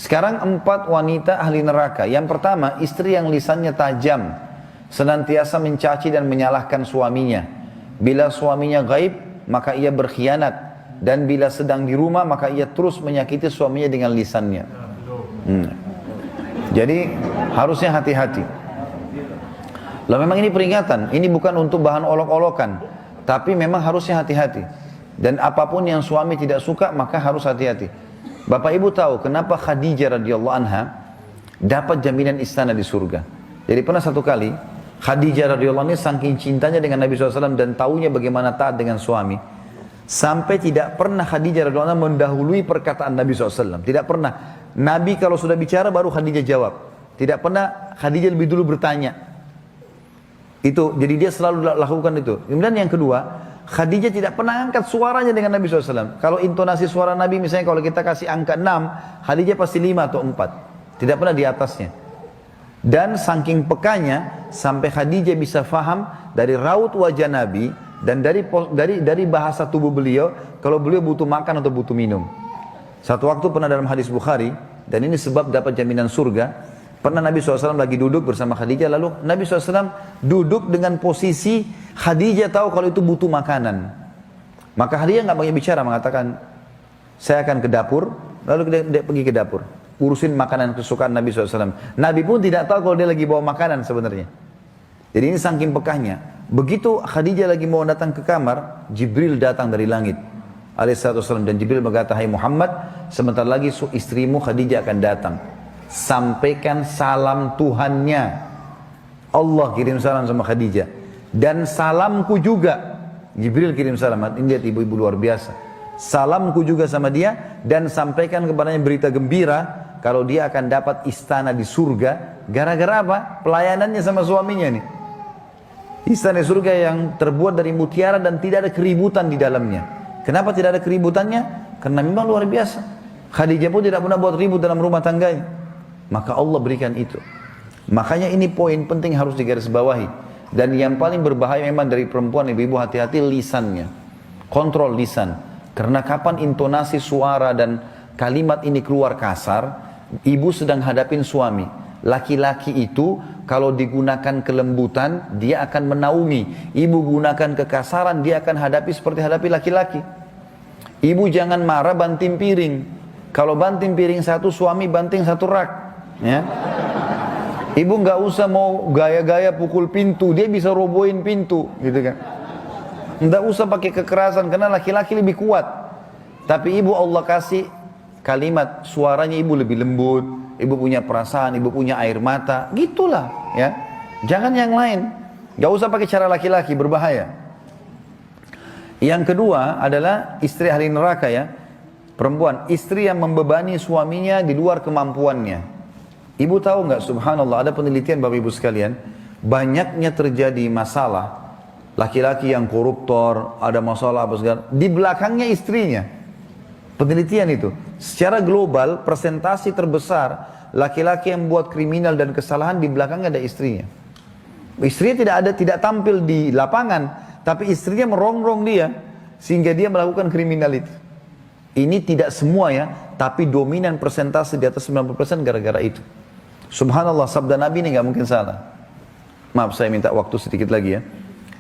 Sekarang 4 wanita ahli neraka. Yang pertama, istri yang lisannya tajam, senantiasa mencaci dan menyalahkan suaminya. Bila suaminya gaib, maka ia berkhianat. Dan bila sedang di rumah, maka ia terus menyakiti suaminya dengan lisannya. Jadi harusnya hati-hati. Lalu memang ini peringatan, ini bukan untuk bahan olok-olokan, tapi memang harusnya hati-hati. Dan apapun yang suami tidak suka, maka harus hati-hati. Bapak Ibu tahu kenapa Khadijah radhiyallahu anha dapat jaminan istana di surga. Jadi pernah satu kali Khadijah radhiyallahu anha saking cintanya dengan Nabi SAW dan taunya bagaimana taat dengan suami, sampai tidak pernah Khadijah radhiyallahu anha mendahului perkataan Nabi SAW. Tidak pernah. Nabi kalau sudah bicara baru Khadijah jawab. Tidak pernah Khadijah lebih dulu bertanya. Itu, jadi dia selalu lakukan itu. Kemudian yang kedua, Khadijah tidak pernah angkat suaranya dengan Nabi SAW. Kalau intonasi suara Nabi misalnya kalau kita kasih angka 6, Khadijah pasti 5 atau 4. Tidak pernah di atasnya. Dan saking pekanya, sampai Khadijah bisa faham dari raut wajah Nabi, dan dari bahasa tubuh beliau, kalau beliau butuh makan atau butuh minum. Satu waktu pernah dalam hadis Bukhari, dan ini sebab dapat jaminan surga, pernah Nabi SAW lagi duduk bersama Khadijah, lalu Nabi SAW duduk dengan posisi Khadijah tahu kalau itu butuh makanan. Maka Khadijah nggak banyak bicara, mengatakan, saya akan ke dapur, lalu dia pergi ke dapur, urusin makanan kesukaan Nabi SAW. Nabi pun tidak tahu kalau dia lagi bawa makanan sebenarnya. Jadi ini saking pekahnya. Begitu Khadijah lagi mau datang ke kamar, Jibril datang dari langit alaihissalam, dan Jibril berkata, hai Muhammad, sebentar lagi istrimu Khadijah akan datang. Sampaikan salam Tuhannya. Allah kirim salam sama Khadijah. Dan salamku juga. Jibril kirim salam. Ini lihat ibu-ibu luar biasa. Salamku juga sama dia. Dan sampaikan kepadanya berita gembira. Kalau dia akan dapat istana di surga. Gara-gara apa? Pelayanannya sama suaminya nih. Istana surga yang terbuat dari mutiara dan tidak ada keributan di dalamnya. Kenapa tidak ada keributannya? Karena memang luar biasa. Khadijah pun tidak pernah buat ribut dalam rumah tangganya. Maka Allah berikan itu. Makanya ini poin penting harus digarisbawahi. Dan yang paling berbahaya memang dari perempuan, ibu-ibu hati-hati lisannya. Kontrol lisan. Karena kapan intonasi suara dan kalimat ini keluar kasar, ibu sedang hadapin suami. Laki-laki itu kalau digunakan kelembutan, dia akan menaungi. Ibu gunakan kekasaran, dia akan hadapi seperti hadapi laki-laki. Ibu jangan marah banting piring. Kalau banting piring satu, suami banting satu rak. Ya. Ibu nggak usah mau gaya-gaya pukul pintu, dia bisa robohin pintu, gitu kan? Nggak usah pakai kekerasan, karena laki-laki lebih kuat. Tapi ibu Allah kasih kalimat, suaranya ibu lebih lembut, ibu punya perasaan, ibu punya air mata, gitulah, ya. Jangan yang lain, nggak usah pakai cara laki-laki, berbahaya. Yang kedua adalah istri ahli neraka, ya, perempuan, istri yang membebani suaminya di luar kemampuannya. Ibu tahu nggak, subhanallah, ada penelitian Bapak Ibu sekalian, banyaknya terjadi masalah, laki-laki yang koruptor, ada masalah apa segala, di belakangnya istrinya. Penelitian itu, secara global, persentasi terbesar, laki-laki yang buat kriminal dan kesalahan, di belakangnya ada istrinya. Istrinya tidak tampil di lapangan, tapi istrinya merongrong dia, sehingga dia melakukan kriminal itu. Ini tidak semua ya, tapi dominan persentase di atas 90% gara-gara itu. Subhanallah, sabda Nabi ini nggak mungkin salah. Maaf, saya minta waktu sedikit lagi ya.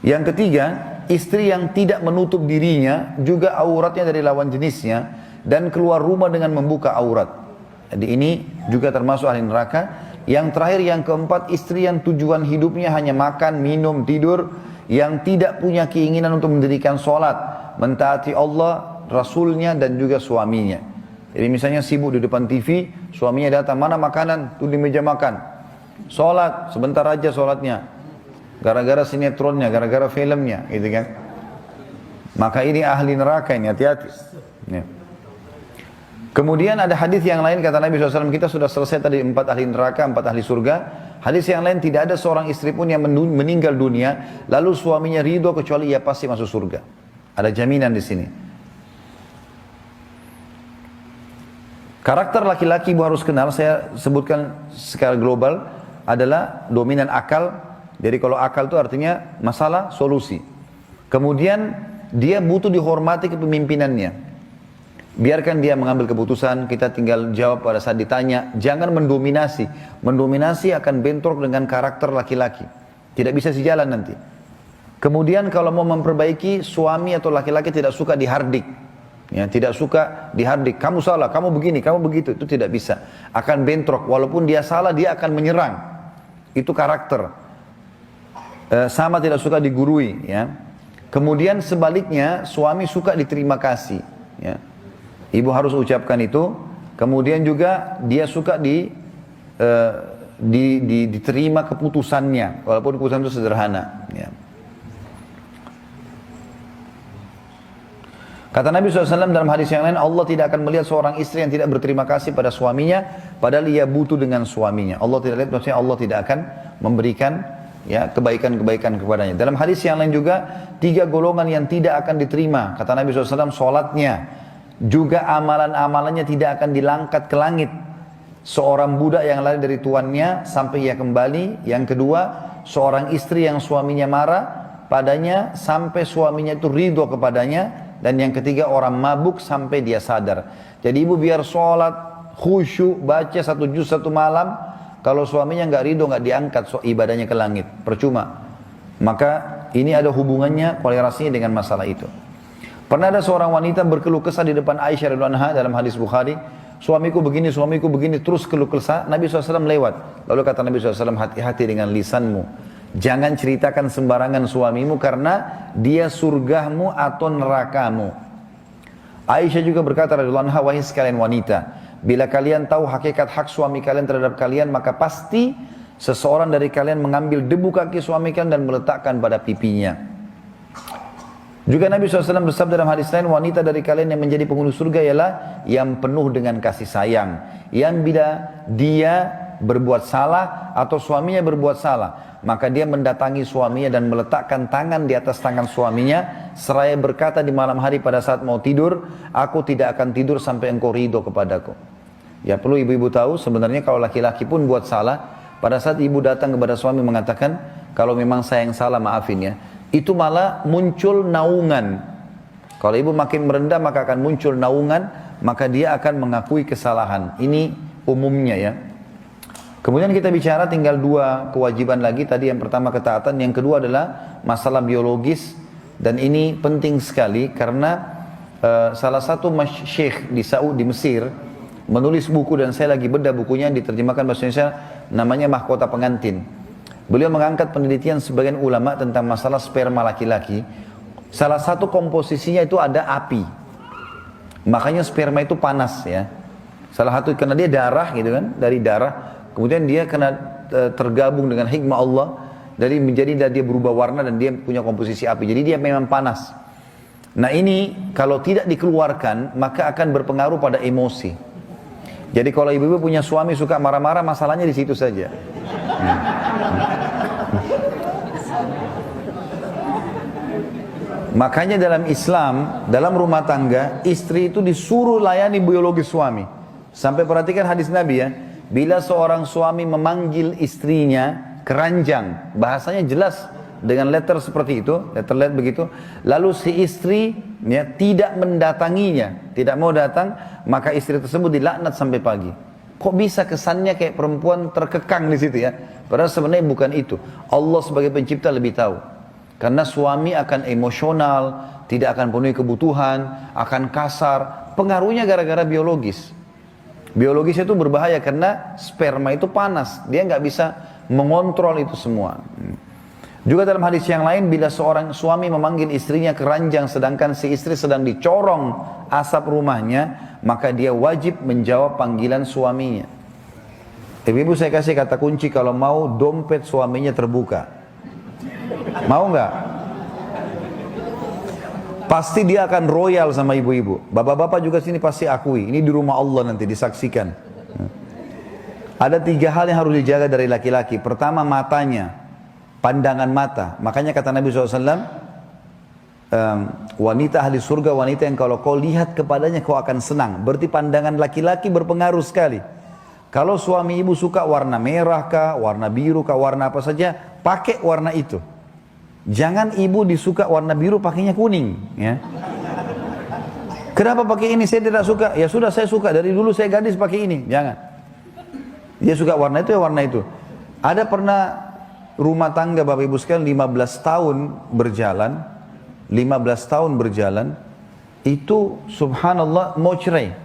Yang ketiga, istri yang tidak menutup dirinya, juga auratnya dari lawan jenisnya, dan keluar rumah dengan membuka aurat. Jadi ini juga termasuk ahli neraka. Yang terakhir, yang keempat, istri yang tujuan hidupnya hanya makan, minum, tidur, yang tidak punya keinginan untuk mendirikan sholat, mentaati Allah, Rasulnya, dan juga suaminya. Jadi misalnya sibuk di depan TV, suaminya datang, mana makanan? Tuh di meja makan. Sholat, sebentar aja sholatnya. Gara-gara sinetronnya, gara-gara filmnya, gitu kan. Maka ini ahli neraka ini, hati-hati. Ya. Kemudian ada hadis yang lain, kata Nabi SAW, kita sudah selesai tadi 4 ahli neraka, 4 ahli surga. Hadis yang lain, tidak ada seorang istri pun yang meninggal dunia, lalu suaminya ridho kecuali ia pasti masuk surga. Ada jaminan di sini. Karakter laki-laki ibu harus kenal, saya sebutkan secara global, adalah dominan akal. Jadi kalau akal itu artinya masalah, solusi. Kemudian dia butuh dihormati kepemimpinannya. Biarkan dia mengambil keputusan, kita tinggal jawab pada saat ditanya. Jangan mendominasi. Mendominasi akan bentrok dengan karakter laki-laki. Tidak bisa sejalan nanti. Kemudian kalau mau memperbaiki, suami atau laki-laki tidak suka dihardik. Ya, tidak suka dihardik. Kamu salah, kamu begini, kamu begitu. Itu tidak bisa. Akan bentrok. Walaupun dia salah, dia akan menyerang. Itu karakter. Sama tidak suka digurui. Ya. Kemudian sebaliknya, suami suka diterima kasih. Ya. Ibu harus ucapkan itu. Kemudian juga dia suka diterima keputusannya, walaupun keputusan itu sederhana. Ya. Kata Nabi SAW dalam hadis yang lain, Allah tidak akan melihat seorang istri yang tidak berterima kasih pada suaminya, padahal ia butuh dengan suaminya. Allah tidak lihat, maksudnya Allah tidak akan memberikan ya kebaikan-kebaikan kepadanya. Dalam hadis yang lain juga, 3 golongan yang tidak akan diterima. Kata Nabi SAW, sholatnya, juga amalan-amalannya tidak akan dilangkat ke langit. Seorang budak yang lari dari tuannya sampai ia kembali. Yang kedua, seorang istri yang suaminya marah padanya sampai suaminya itu ridho kepadanya. Dan yang ketiga, orang mabuk sampai dia sadar. Jadi ibu biar sholat, khusyuk, baca 1 juz 1 malam, kalau suaminya nggak ridho, nggak diangkat ibadahnya ke langit, percuma. Maka ini ada hubungannya, korelasinya dengan masalah itu. Pernah ada seorang wanita berkeluh kesah di depan Aisyah radhiyallahu anha dalam hadis Bukhari. Suamiku begini, terus keluh kesah. Nabi SAW lewat. Lalu kata Nabi SAW, hati-hati dengan lisanmu. Jangan ceritakan sembarangan suamimu karena dia surgamu atau nerakamu. Aisyah juga berkata radhiyallahu anha, wahai sekalian wanita, bila kalian tahu hakikat hak suami kalian terhadap kalian, maka pasti seseorang dari kalian mengambil debu kaki suami kalian dan meletakkan pada pipinya. Juga Nabi SAW bersabda dalam hadis lain, wanita dari kalian yang menjadi penghuni surga ialah yang penuh dengan kasih sayang. Yang bila dia berbuat salah atau suaminya berbuat salah, maka dia mendatangi suaminya dan meletakkan tangan di atas tangan suaminya, seraya berkata di malam hari pada saat mau tidur, aku tidak akan tidur sampai engkau ridho kepadaku. Ya perlu ibu-ibu tahu, sebenarnya kalau laki-laki pun buat salah, pada saat ibu datang kepada suami mengatakan, kalau memang saya yang salah maafin ya, itu malah muncul naungan. Kalau ibu makin merendah maka akan muncul naungan, maka dia akan mengakui kesalahan. Ini umumnya ya. Kemudian kita bicara tinggal 2 kewajiban lagi. Tadi yang pertama ketaatan, yang kedua adalah masalah biologis. Dan ini penting sekali karena salah satu syekh di Saudi, di Mesir, menulis buku dan saya lagi bedah bukunya, diterjemahkan bahasa Indonesia, namanya Mahkota Pengantin. Beliau mengangkat penelitian sebagian ulama tentang masalah sperma laki-laki. Salah satu komposisinya itu ada api. Makanya sperma itu panas ya. Salah satu karena dia darah gitu kan, dari darah. Kemudian dia kena tergabung dengan hikmah Allah, dari menjadi dia berubah warna dan dia punya komposisi api. Jadi dia memang panas. Nah ini kalau tidak dikeluarkan maka akan berpengaruh pada emosi. Jadi kalau ibu-ibu punya suami suka marah-marah, masalahnya di situ saja. Makanya dalam Islam, dalam rumah tangga, istri itu disuruh layani biologi suami. Sampai perhatikan hadis Nabi ya, bila seorang suami memanggil istrinya keranjang, bahasanya jelas dengan letter seperti itu, letter begitu, lalu si istri ya, tidak mendatanginya, tidak mau datang, maka istri tersebut dilaknat sampai pagi. Kok bisa kesannya kayak perempuan terkekang di situ ya? Padahal sebenarnya bukan itu. Allah sebagai pencipta lebih tahu. Karena suami akan emosional, tidak akan penuhi kebutuhan, akan kasar. Pengaruhnya gara-gara biologis. Biologis itu berbahaya karena sperma itu panas. Dia nggak bisa mengontrol itu semua. Juga dalam hadis yang lain, bila seorang suami memanggil istrinya keranjang sedangkan si istri sedang dicorong asap rumahnya, maka dia wajib menjawab panggilan suaminya. Ibu-ibu saya kasih kata kunci, kalau mau dompet suaminya terbuka. Mau nggak? Pasti dia akan royal sama ibu-ibu. Bapak-bapak juga sini pasti akui. Ini di rumah Allah nanti disaksikan. Ada 3 hal yang harus dijaga dari laki-laki. Pertama matanya, pandangan mata. Makanya kata Nabi SAW, wanita ahli surga, wanita yang kalau kau lihat kepadanya kau akan senang. Berarti pandangan laki-laki berpengaruh sekali. Kalau suami ibu suka warna merah kah, warna biru kah, warna apa saja, pakai warna itu. Jangan ibu disuka warna biru pakainya kuning ya. Kenapa pakai ini? Saya tidak suka. Ya sudah, saya suka. Dari dulu saya gadis pakai ini. Jangan. Dia suka warna itu, ya warna itu. Ada pernah rumah tangga Bapak Ibu sekalian 15 tahun berjalan. 15 tahun berjalan. Itu subhanallah mau cerai.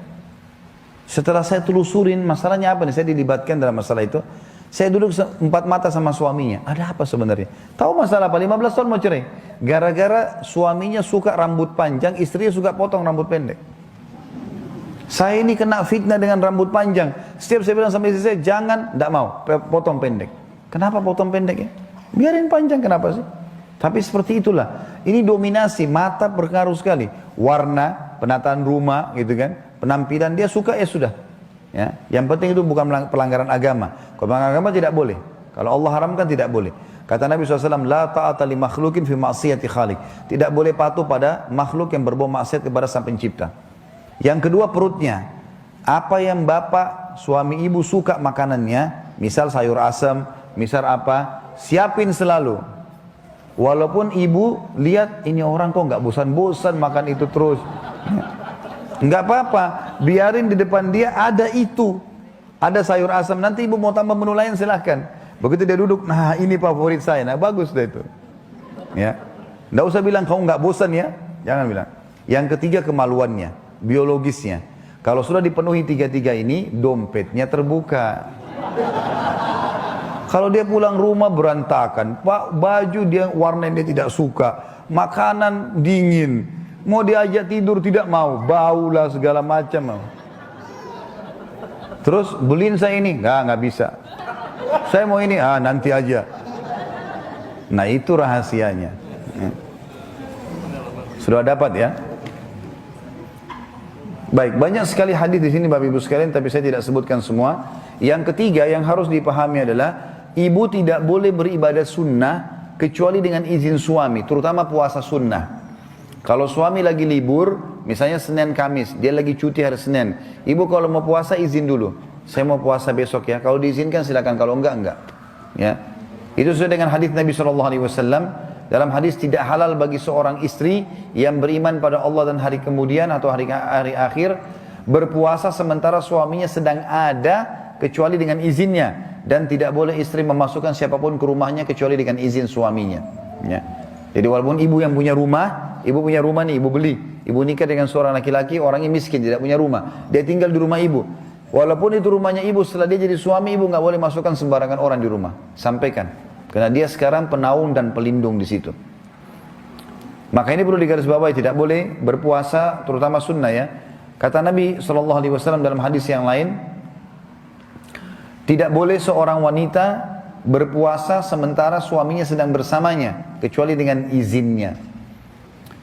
Setelah saya telusurin masalahnya apa nih, saya dilibatkan dalam masalah itu. Saya duduk empat mata sama suaminya. Ada apa sebenarnya? Tahu masalah apa? 15 tahun mau cerai. Gara-gara suaminya suka rambut panjang, istrinya suka potong rambut pendek. Saya ini kena fitnah dengan rambut panjang. Setiap saya bilang sama istri saya, jangan, tidak mau, potong pendek. Kenapa potong pendek ya? Biarin panjang, kenapa sih? Tapi seperti itulah. Ini dominasi, mata berpengaruh sekali. Warna, penataan rumah, gitu kan. Penampilan dia suka, ya sudah. Ya, yang penting itu bukan pelanggaran agama. Kalau pelanggaran agama tidak boleh. Kalau Allah haramkan tidak boleh. Kata Nabi SAW, la ta'ata li makhlukin fi ma'siyati khaliq. Tidak boleh patuh pada makhluk yang berbuat maksiat kepada sang pencipta. Yang kedua perutnya. Apa yang bapak, suami ibu suka makanannya, misal sayur asam, misal apa, siapin selalu. Walaupun ibu lihat ini orang kok nggak bosan-bosan makan itu terus. Enggak apa-apa, biarin di depan dia ada itu. Ada sayur asam, nanti ibu mau tambah menu lain silahkan. Begitu dia duduk, nah ini favorit saya, nah bagus deh itu. Ya, enggak usah bilang kamu nggak bosan ya, jangan bilang. Yang ketiga kemaluannya, biologisnya. Kalau sudah dipenuhi tiga-tiga ini, dompetnya terbuka. Kalau dia pulang rumah berantakan, pak baju dia warna dia tidak suka, makanan dingin. Mau diajak tidur tidak mau, baulah segala macam. Terus beliin saya ini, nggak bisa. Saya mau ini, nanti aja. Nah itu rahasianya. Sudah dapat ya? Baik, banyak sekali hadis di sini Bapak Ibu sekalian, tapi saya tidak sebutkan semua. Yang ketiga yang harus dipahami adalah ibu tidak boleh beribadah sunnah kecuali dengan izin suami, terutama puasa sunnah. Kalau suami lagi libur, misalnya Senin Kamis, dia lagi cuti hari Senin. Ibu kalau mau puasa izin dulu. Saya mau puasa besok ya. Kalau diizinkan silakan, kalau enggak. Ya. Itu sesuai dengan hadis Nabi SAW. Dalam hadis tidak halal bagi seorang istri yang beriman pada Allah dan hari kemudian atau hari akhir berpuasa sementara suaminya sedang ada kecuali dengan izinnya, dan tidak boleh istri memasukkan siapapun ke rumahnya kecuali dengan izin suaminya. Ya. Jadi walaupun ibu yang punya rumah, ibu punya rumah nih, ibu beli. Ibu nikah dengan seorang laki-laki, orangnya miskin, tidak punya rumah. Dia tinggal di rumah ibu. Walaupun itu rumahnya ibu, setelah dia jadi suami, ibu nggak boleh masukkan sembarangan orang di rumah. Sampaikan. Karena dia sekarang penaung dan pelindung di situ. Maka ini perlu digarisbawahi, tidak boleh berpuasa, terutama sunnah ya. Kata Nabi SAW dalam hadis yang lain, tidak boleh seorang wanita berpuasa sementara suaminya sedang bersamanya kecuali dengan izinnya.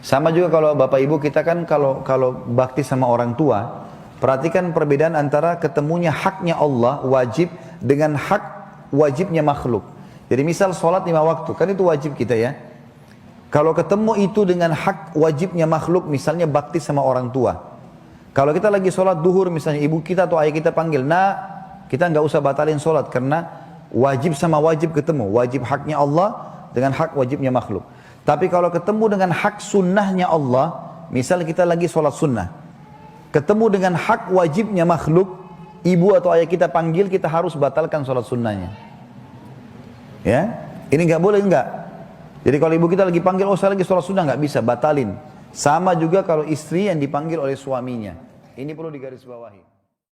Sama juga kalau bapak ibu kita kan kalau bakti sama orang tua, perhatikan perbedaan antara ketemunya haknya Allah wajib dengan hak wajibnya makhluk. Jadi misal sholat 5 waktu, kan itu wajib kita ya. Kalau ketemu itu dengan hak wajibnya makhluk, misalnya bakti sama orang tua. Kalau kita lagi sholat duhur misalnya, ibu kita atau ayah kita panggil, nah kita nggak usah batalin sholat karena wajib sama wajib ketemu, wajib haknya Allah dengan hak wajibnya makhluk. Tapi kalau ketemu dengan hak sunnahnya Allah, misal kita lagi sholat sunnah, ketemu dengan hak wajibnya makhluk, ibu atau ayah kita panggil, kita harus batalkan sholat sunnahnya. Ya, ini nggak boleh nggak. Jadi kalau ibu kita lagi panggil, oh saya lagi sholat sunnah, nggak bisa, batalin. Sama juga kalau istri yang dipanggil oleh suaminya. Ini perlu digarisbawahi.